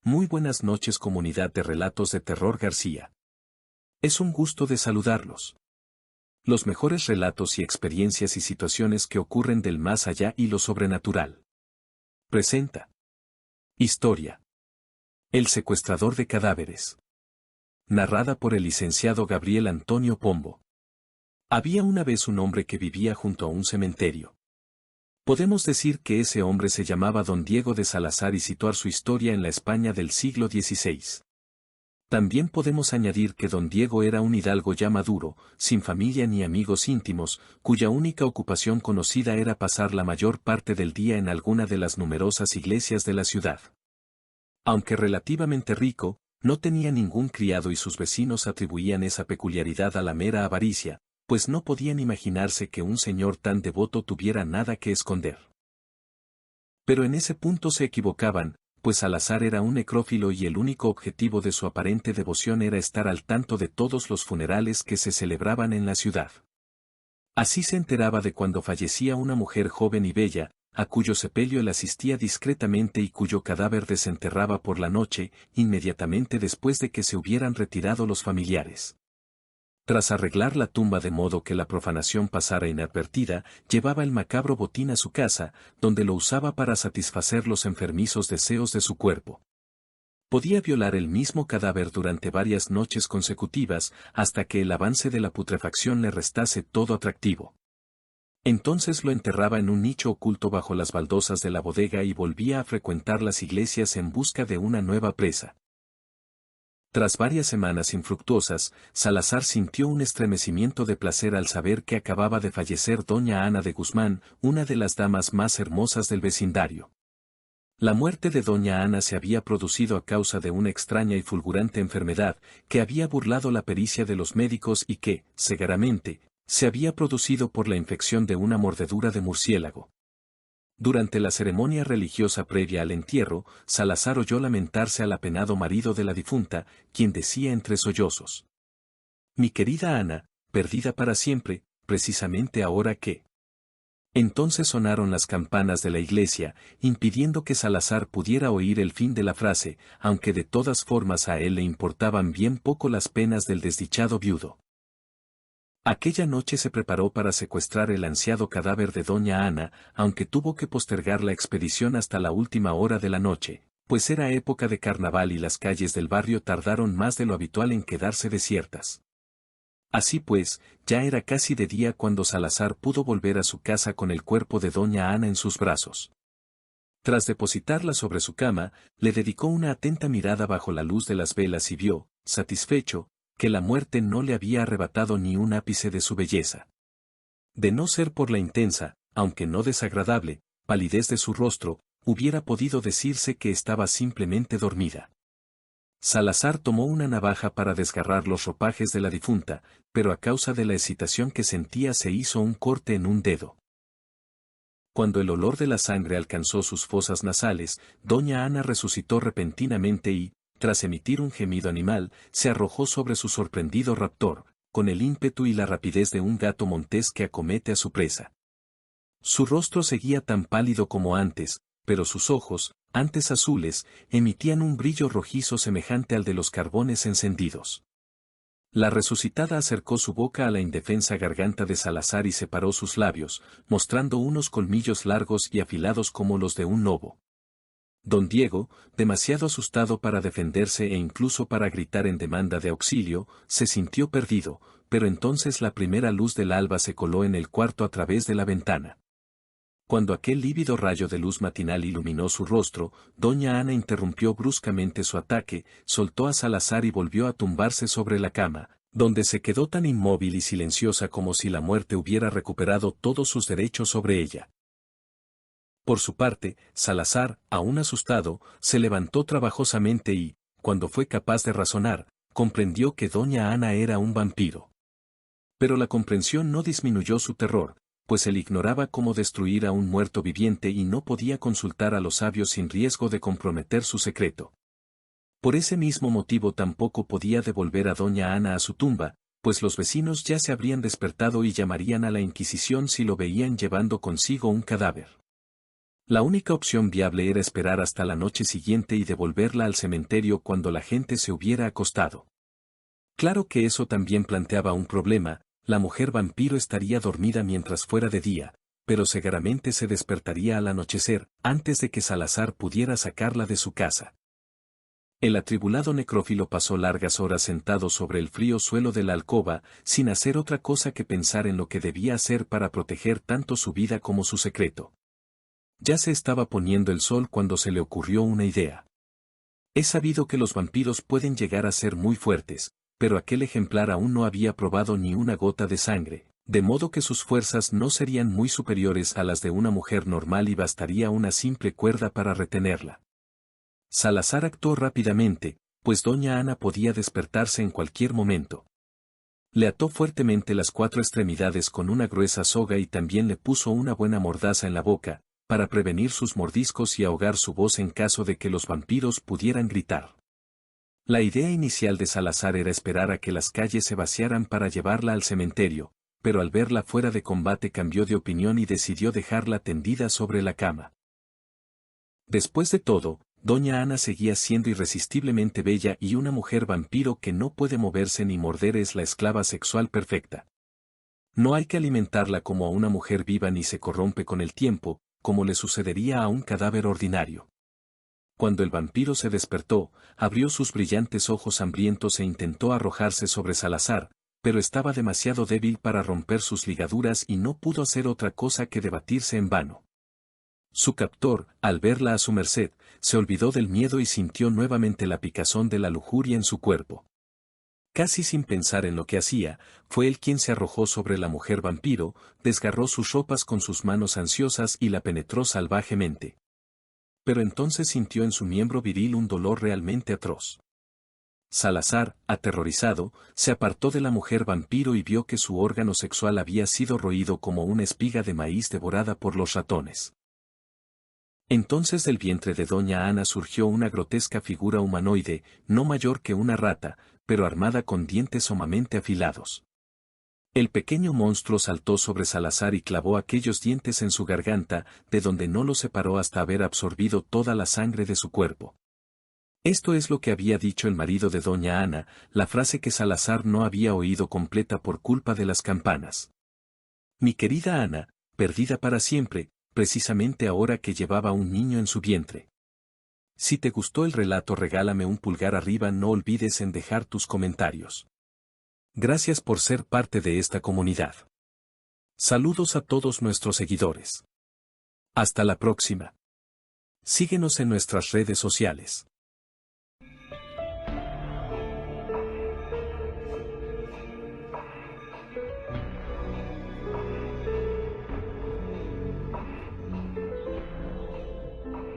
Muy buenas noches, comunidad de Relatos de Terror García. Es un gusto de saludarlos. Los mejores relatos y experiencias y situaciones que ocurren del más allá y lo sobrenatural. Presenta. Historia. El secuestrador de cadáveres. Narrada por el licenciado Gabriel Antonio Pombo. Había una vez un hombre que vivía junto a un cementerio. Podemos decir que ese hombre se llamaba Don Diego de Salazar y situar su historia en la España del siglo XVI. También podemos añadir que Don Diego era un hidalgo ya maduro, sin familia ni amigos íntimos, cuya única ocupación conocida era pasar la mayor parte del día en alguna de las numerosas iglesias de la ciudad. Aunque relativamente rico, no tenía ningún criado y sus vecinos atribuían esa peculiaridad a la mera avaricia, pues no podían imaginarse que un señor tan devoto tuviera nada que esconder. Pero en ese punto se equivocaban, pues Salazar era un necrófilo y el único objetivo de su aparente devoción era estar al tanto de todos los funerales que se celebraban en la ciudad. Así se enteraba de cuando fallecía una mujer joven y bella, a cuyo sepelio él asistía discretamente y cuyo cadáver desenterraba por la noche, inmediatamente después de que se hubieran retirado los familiares. Tras arreglar la tumba de modo que la profanación pasara inadvertida, llevaba el macabro botín a su casa, donde lo usaba para satisfacer los enfermizos deseos de su cuerpo. Podía violar el mismo cadáver durante varias noches consecutivas, hasta que el avance de la putrefacción le restase todo atractivo. Entonces lo enterraba en un nicho oculto bajo las baldosas de la bodega y volvía a frecuentar las iglesias en busca de una nueva presa. Tras varias semanas infructuosas, Salazar sintió un estremecimiento de placer al saber que acababa de fallecer doña Ana de Guzmán, una de las damas más hermosas del vecindario. La muerte de doña Ana se había producido a causa de una extraña y fulgurante enfermedad, que había burlado la pericia de los médicos y que, seguramente, se había producido por la infección de una mordedura de murciélago. Durante la ceremonia religiosa previa al entierro, Salazar oyó lamentarse al apenado marido de la difunta, quien decía entre sollozos: «Mi querida Ana, perdida para siempre, precisamente ahora que». Entonces sonaron las campanas de la iglesia, impidiendo que Salazar pudiera oír el fin de la frase, aunque de todas formas a él le importaban bien poco las penas del desdichado viudo. Aquella noche se preparó para secuestrar el ansiado cadáver de doña Ana, aunque tuvo que postergar la expedición hasta la última hora de la noche, pues era época de carnaval y las calles del barrio tardaron más de lo habitual en quedarse desiertas. Así pues, ya era casi de día cuando Salazar pudo volver a su casa con el cuerpo de doña Ana en sus brazos. Tras depositarla sobre su cama, le dedicó una atenta mirada bajo la luz de las velas y vio, satisfecho, que la muerte no le había arrebatado ni un ápice de su belleza. De no ser por la intensa, aunque no desagradable, palidez de su rostro, hubiera podido decirse que estaba simplemente dormida. Salazar tomó una navaja para desgarrar los ropajes de la difunta, pero a causa de la excitación que sentía se hizo un corte en un dedo. Cuando el olor de la sangre alcanzó sus fosas nasales, doña Ana resucitó repentinamente y, tras emitir un gemido animal, se arrojó sobre su sorprendido raptor, con el ímpetu y la rapidez de un gato montés que acomete a su presa. Su rostro seguía tan pálido como antes, pero sus ojos, antes azules, emitían un brillo rojizo semejante al de los carbones encendidos. La resucitada acercó su boca a la indefensa garganta de Salazar y separó sus labios, mostrando unos colmillos largos y afilados como los de un lobo. Don Diego, demasiado asustado para defenderse e incluso para gritar en demanda de auxilio, se sintió perdido, pero entonces la primera luz del alba se coló en el cuarto a través de la ventana. Cuando aquel lívido rayo de luz matinal iluminó su rostro, doña Ana interrumpió bruscamente su ataque, soltó a Salazar y volvió a tumbarse sobre la cama, donde se quedó tan inmóvil y silenciosa como si la muerte hubiera recuperado todos sus derechos sobre ella. Por su parte, Salazar, aún asustado, se levantó trabajosamente y, cuando fue capaz de razonar, comprendió que doña Ana era un vampiro. Pero la comprensión no disminuyó su terror, pues él ignoraba cómo destruir a un muerto viviente y no podía consultar a los sabios sin riesgo de comprometer su secreto. Por ese mismo motivo tampoco podía devolver a doña Ana a su tumba, pues los vecinos ya se habrían despertado y llamarían a la Inquisición si lo veían llevando consigo un cadáver. La única opción viable era esperar hasta la noche siguiente y devolverla al cementerio cuando la gente se hubiera acostado. Claro que eso también planteaba un problema, la mujer vampiro estaría dormida mientras fuera de día, pero seguramente se despertaría al anochecer, antes de que Salazar pudiera sacarla de su casa. El atribulado necrófilo pasó largas horas sentado sobre el frío suelo de la alcoba, sin hacer otra cosa que pensar en lo que debía hacer para proteger tanto su vida como su secreto. Ya se estaba poniendo el sol cuando se le ocurrió una idea. Es sabido que los vampiros pueden llegar a ser muy fuertes, pero aquel ejemplar aún no había probado ni una gota de sangre, de modo que sus fuerzas no serían muy superiores a las de una mujer normal y bastaría una simple cuerda para retenerla. Salazar actuó rápidamente, pues doña Ana podía despertarse en cualquier momento. Le ató fuertemente las 4 extremidades con una gruesa soga y también le puso una buena mordaza en la boca, para prevenir sus mordiscos y ahogar su voz en caso de que los vampiros pudieran gritar. La idea inicial de Salazar era esperar a que las calles se vaciaran para llevarla al cementerio, pero al verla fuera de combate cambió de opinión y decidió dejarla tendida sobre la cama. Después de todo, doña Ana seguía siendo irresistiblemente bella y una mujer vampiro que no puede moverse ni morder es la esclava sexual perfecta. No hay que alimentarla como a una mujer viva ni se corrompe con el tiempo, como le sucedería a un cadáver ordinario. Cuando el vampiro se despertó, abrió sus brillantes ojos hambrientos e intentó arrojarse sobre Salazar, pero estaba demasiado débil para romper sus ligaduras y no pudo hacer otra cosa que debatirse en vano. Su captor, al verla a su merced, se olvidó del miedo y sintió nuevamente la picazón de la lujuria en su cuerpo. Casi sin pensar en lo que hacía, fue él quien se arrojó sobre la mujer vampiro, desgarró sus ropas con sus manos ansiosas y la penetró salvajemente. Pero entonces sintió en su miembro viril un dolor realmente atroz. Salazar, aterrorizado, se apartó de la mujer vampiro y vio que su órgano sexual había sido roído como una espiga de maíz devorada por los ratones. Entonces del vientre de doña Ana surgió una grotesca figura humanoide, no mayor que una rata, pero armada con dientes sumamente afilados. El pequeño monstruo saltó sobre Salazar y clavó aquellos dientes en su garganta, de donde no lo separó hasta haber absorbido toda la sangre de su cuerpo. Esto es lo que había dicho el marido de doña Ana, la frase que Salazar no había oído completa por culpa de las campanas. Mi querida Ana, perdida para siempre, precisamente ahora que llevaba un niño en su vientre. Si te gustó el relato, regálame un pulgar arriba, no olvides en dejar tus comentarios. Gracias por ser parte de esta comunidad. Saludos a todos nuestros seguidores. Hasta la próxima. Síguenos en nuestras redes sociales.